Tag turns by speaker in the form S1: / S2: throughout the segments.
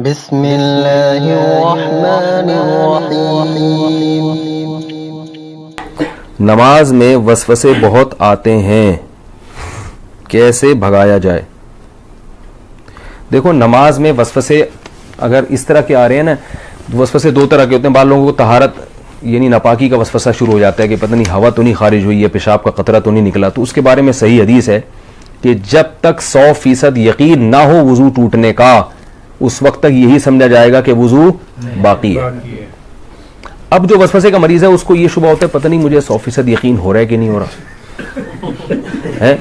S1: बिस्मिल्लाहिर्रहमानिर्रहीम। नमाज में वसवसे बहुत आते हैं, कैसे भगाया जाए? देखो, नमाज में वसवसे अगर इस तरह के आ रहे हैं ना, वसवसे दो तरह के होते हैं। बाद लोगों को तहारत यानी नापाकी का वसवसा शुरू हो जाता है कि पता नहीं हवा तो नहीं खारिज हुई है, पेशाब का कतरा तो नहीं निकला। तो उसके बारे में सही हदीस है कि जब तक 100% यकीन ना हो वजू टूटने का, उस वक्त तक यही समझा जाएगा कि वजू बाकी है। अब जो वसवसे का मरीज है उसको ये शुबा होता है पता नहीं मुझे 100% यकीन हो रहा है कि नहीं हो रहा है।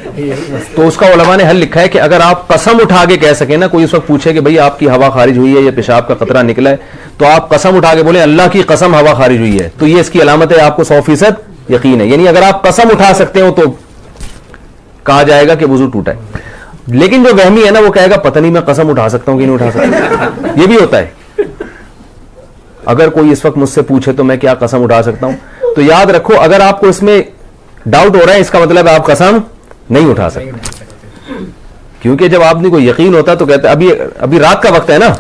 S1: तो उसका उलमा ने हल लिखा है कि अगर आप कसम उठा के कह सके ना, कोई उस वक्त पूछे कि भाई आपकी हवा खारिज हुई है या पेशाब का कतरा निकला है, तो आप कसम उठा के बोले अल्लाह की कसम हवा खारिज हुई है, तो ये इसकी अलामत है आपको 100% यकीन है। यानी अगर आप कसम उठा सकते हो तो कहा जाएगा कि वजू टूटा है। लेकिन जो वहमी है ना, वो कहेगा पता नहीं मैं कसम उठा सकता हूं कि नहीं उठा सकता। ये भी होता है। अगर कोई इस वक्त मुझसे पूछे तो मैं क्या कसम उठा सकता हूं, तो याद रखो अगर आपको इसमें डाउट हो रहा है, इसका मतलब आप कसम नहीं उठा सकते। क्योंकि जब आदमी को यकीन होता तो कहते अभी रात का वक्त है ना,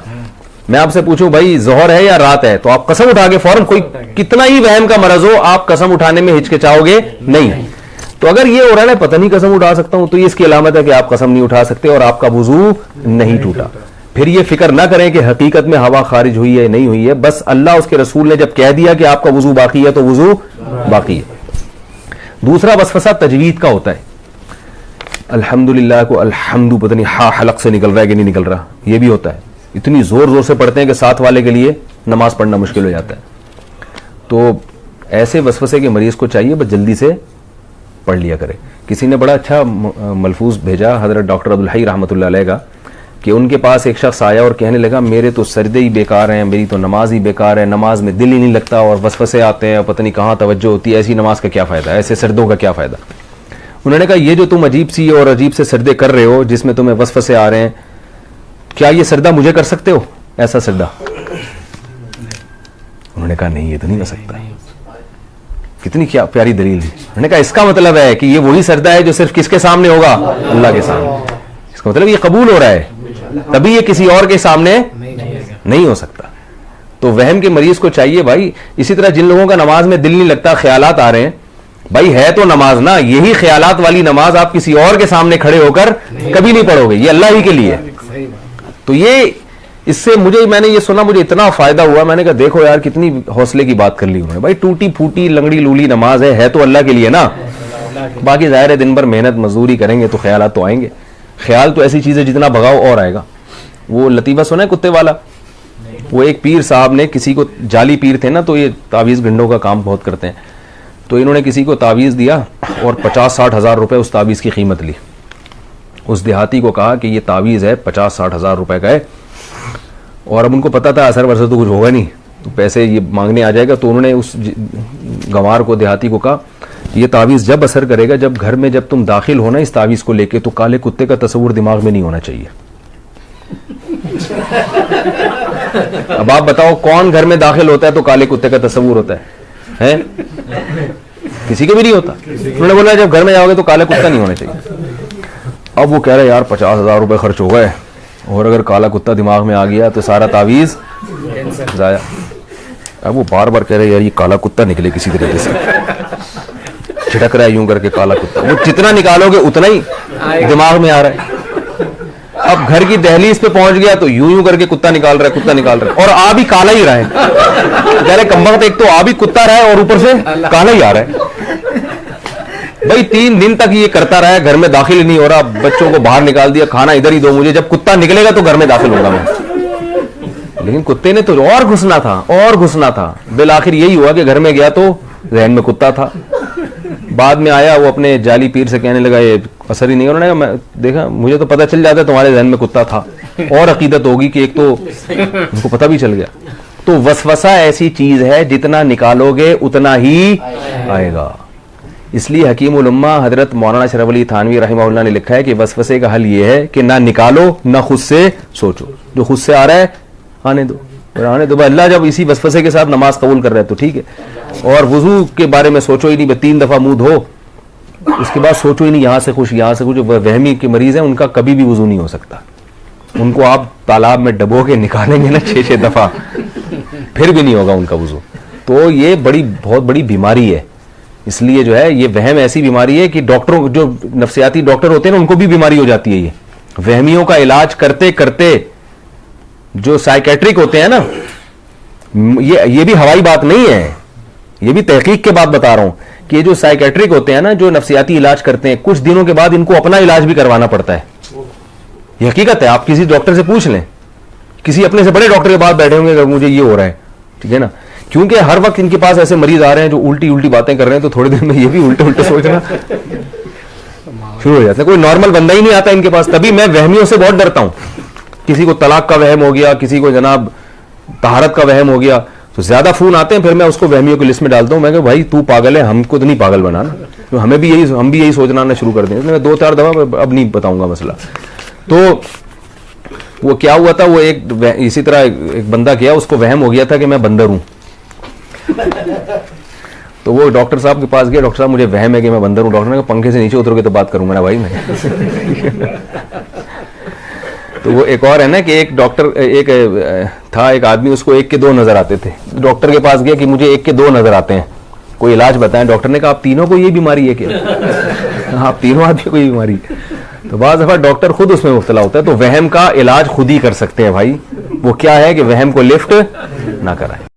S1: मैं आपसे पूछूं भाई जोहर है या रात है, तो आप कसम उठा के फौरन, कोई कितना ही वहम का मरज हो, आप कसम उठाने में हिचकिचाओगे नहीं। तो अगर ये हो रहा है पता नहीं कसम उठा सकता हूं, तो ये इसकी अलामत है कि आप कसम नहीं उठा सकते और आपका वुजू नहीं टूटा। फिर ये फिक्र ना करें कि हकीकत में हवा खारिज हुई है नहीं हुई है, बस अल्लाह उसके रसूल ने जब कह दिया कि आपका वुजू बाकी है तो वुजू बाकी है। दूसरा वसवसा तजवीद का होता है। अल्हम्दुलिल्लाह को अल्हम्दु पता नहीं हा हलक से निकल रहा है कि नहीं निकल रहा, ये भी होता है। इतनी जोर जोर से पढ़ते हैं कि साथ वाले के लिए नमाज पढ़ना मुश्किल हो जाता है। तो ऐसे वसवसे के मरीज को चाहिए बस जल्दी से पढ़ लिया करे। किसी ने बड़ा अच्छा मलफूज भेजा हजरत डॉक्टर अब्दुल हई रहमतुल्लाह अलैह का, कि उनके पास एक शख्स आया और कहने लगा मेरे तो सजदे ही बेकार हैं, मेरी तो नमाज ही बेकार है, नमाज में दिल ही नहीं लगता और वसवसे आते हैं, पता नहीं कहाँ तवज्जो होती है, ऐसी नमाज का क्या फ़ायदा, ऐसे सजदों का क्या फ़ायदा। उन्होंने कहा ये जो तुम अजीब सी और अजीब से सजदे कर रहे हो जिसमें तुम्हें वसवसे आ रहे हैं, क्या ये सजदा मुझे कर सकते हो ऐसा सजदा? उन्होंने कहा नहीं, ये तो नहीं कर सकता। कितनी क्या प्यारी दलील है। उन्होंने कहा इसका मतलब है कि ये वही सजदा है जो सिर्फ किसके सामने होगा? अल्लाह के सामने। इसका मतलब ये कबूल हो रहा है, तभी ये किसी और के सामने नहीं हो सकता। तो वहम के मरीज को चाहिए भाई, इसी तरह जिन लोगों का नमाज में दिल नहीं लगता, ख्यालात आ रहे हैं, भाई है तो नमाज ना, यही ख्यालात वाली नमाज आप किसी और के सामने खड़े होकर कभी नहीं पढ़ोगे, ये अल्लाह ही के लिए। तो ये इससे मैंने ये सुना, मुझे इतना फायदा हुआ। मैंने कहा देखो यार कितनी हौसले की बात कर ली उन्होंने। भाई टूटी फूटी लंगड़ी लूली नमाज है तो अल्लाह के लिए ना, बाकी जाहिर है दिन भर मेहनत मजदूरी करेंगे तो ख्यालात तो आएंगे। ख्याल तो ऐसी चीज है जितना भगाओ और आएगा। वो लतीफा सुना है कुत्ते वाला? वो एक पीर साहब ने किसी को, जाली पीर थे ना, तो ये तावीज़ भिंडों का काम बहुत करते हैं, तो इन्होंने किसी को तावीज़ दिया और 50-60 हज़ार रुपये उस तावीज़ की कीमत ली। उस देहाती को कहा कि ये तावीज़ है 50-60 हज़ार रुपये का है, और अब उनको पता था असर वरसर तो कुछ होगा नहीं, तो पैसे ये मांगने आ जाएगा। तो उन्होंने उस गंवार को, देहाती को कहा ये तावीज़ जब असर करेगा, जब घर में जब तुम दाखिल होना इस तावीज़ को लेके, तो काले कुत्ते का तस्वुर दिमाग में नहीं होना चाहिए। अब आप बताओ कौन घर में दाखिल होता है तो काले कुत्ते का तस्वुर होता है? किसी के भी नहीं होता। उन्होंने बोला जब घर में जाओगे तो काला कुत्ता नहीं होना चाहिए। अब वो कह रहे यार 50 हज़ार रुपये खर्च हो गए, और अगर काला कुत्ता दिमाग में आ गया तो सारा तावीज़ जाया। अब वो बार बार कह रहे यार ये काला कुत्ता निकले किसी तरीके से, छिटक रहा है यूं करके काला कुत्ता। वो जितना निकालोगे उतना ही दिमाग में आ रहा है। अब घर की दहलीज पे पहुंच गया तो यूं यूं करके कुत्ता निकाल रहा है, कुत्ता निकाल रहा है, और आ भी काला ही रहा है। कह रहे कमबख्त, एक तो आ भी कुत्ता रहा है और ऊपर से काला ही आ रहा है। भाई 3 दिन तक ये करता रहा है, घर में दाखिल ही नहीं हो रहा, बच्चों को बाहर निकाल दिया, खाना इधर ही दो मुझे, जब कुत्ता निकलेगा तो घर में दाखिल होगा मैं। लेकिन कुत्ते ने तो और घुसना था। बिल आखिर यही हुआ कि घर में गया तो जहन में कुत्ता था। बाद में आया वो अपने जाली पीर से कहने लगा ये असर ही नहीं। उन्होंने मैं देखा, मुझे तो पता चल जाता तुम्हारे जहन में कुत्ता था, और अकीदत होगी कि एक तो उनको पता भी चल गया। तो वसवसा ऐसी चीज है जितना निकालोगे उतना ही आएगा। इसलिए हकीम उल उम्मा हजरत मौलाना शरफ अली थानवी रहमहुल्लाह ने लिखा है कि वसवसे का हल ये है कि ना निकालो ना खुद से सोचो, जो खुद से आ रहा है आने दो, आने दो। अल्लाह जब इसी वसवसे के साथ नमाज कबूल कर रहा है तो ठीक है। और वजू के बारे में सोचो ही नहीं, 3 दफा मुंह धो, उसके बाद सोचो ही नहीं यहाँ से कुछ यहाँ से कुछ। वहमी के मरीज हैं उनका कभी भी वजू नहीं हो सकता, उनको आप तालाब में डबो के निकालेंगे ना 6-6 दफा, फिर भी नहीं होगा उनका वुजू। तो ये बहुत बड़ी बीमारी है। इसलिए जो है ये वहम ऐसी बीमारी है कि डॉक्टरों, जो नफ्सियाती डॉक्टर होते हैं ना, उनको भी बीमारी हो जाती है। ये वहमियों का इलाज करते करते जो साइकेट्रिक होते हैं ना, ये भी हवाई बात नहीं है, ये भी तहकीक के बाद बता रहा हूं कि ये जो साइकेट्रिक होते हैं ना, जो नफ्सियाती इलाज करते हैं, कुछ दिनों के बाद इनको अपना इलाज भी करवाना पड़ता है। ये हकीकत है, आप किसी डॉक्टर से पूछ लें, किसी अपने से बड़े डॉक्टर के पास बैठे होंगे कि मुझे ये हो रहा है, ठीक है ना, क्योंकि हर वक्त इनके पास ऐसे मरीज आ रहे हैं जो उल्टी उल्टी बातें कर रहे हैं, तो थोड़ी देर में ये भी उल्टे उल्टे सोचना शुरू हो जाता है। कोई नॉर्मल बंदा ही नहीं आता इनके पास। तभी मैं वहमियों से बहुत डरता हूं। किसी को तलाक का वहम हो गया, किसी को जनाब तहारत का वहम हो गया, तो ज्यादा फोन आते हैं, फिर मैं उसको वहमियों की लिस्ट में डालता हूं। मैं कहूं भाई तू पागल है, हमको तो नहीं पागल बनाना, तो हम भी यही सोचना आना शुरू कर दें। इसलिए मैं 2-4 दफा अब नहीं बताऊंगा मसला। तो वो क्या हुआ था, वो इसी तरह एक बंदा गया, उसको वहम हो गया था कि मैं बंदर हूं। तो वो डॉक्टर साहब के पास गया, डॉक्टर साहब मुझे वहम है कि मैं बंदर हूं। डॉक्टर ने कहा पंखे से नीचे उतरोगे तो बात करूंगा ना भाई मैं। तो वो एक और है ना कि एक डॉक्टर, एक आदमी, उसको 1 के 2 नजर आते थे। डॉक्टर के पास गया कि मुझे 1 के 2 नजर आते हैं, कोई इलाज बताएं। डॉक्टर ने कहा आप तीनों को ये बीमारी है क्या? आप तीनों आदमी को ये बीमारी। तो बाज़ दफा डॉक्टर खुद उसमें मुब्तला होता है। तो वहम का इलाज खुद ही कर सकते हैं भाई। वो क्या है कि वहम को लिफ्ट ना कराएं।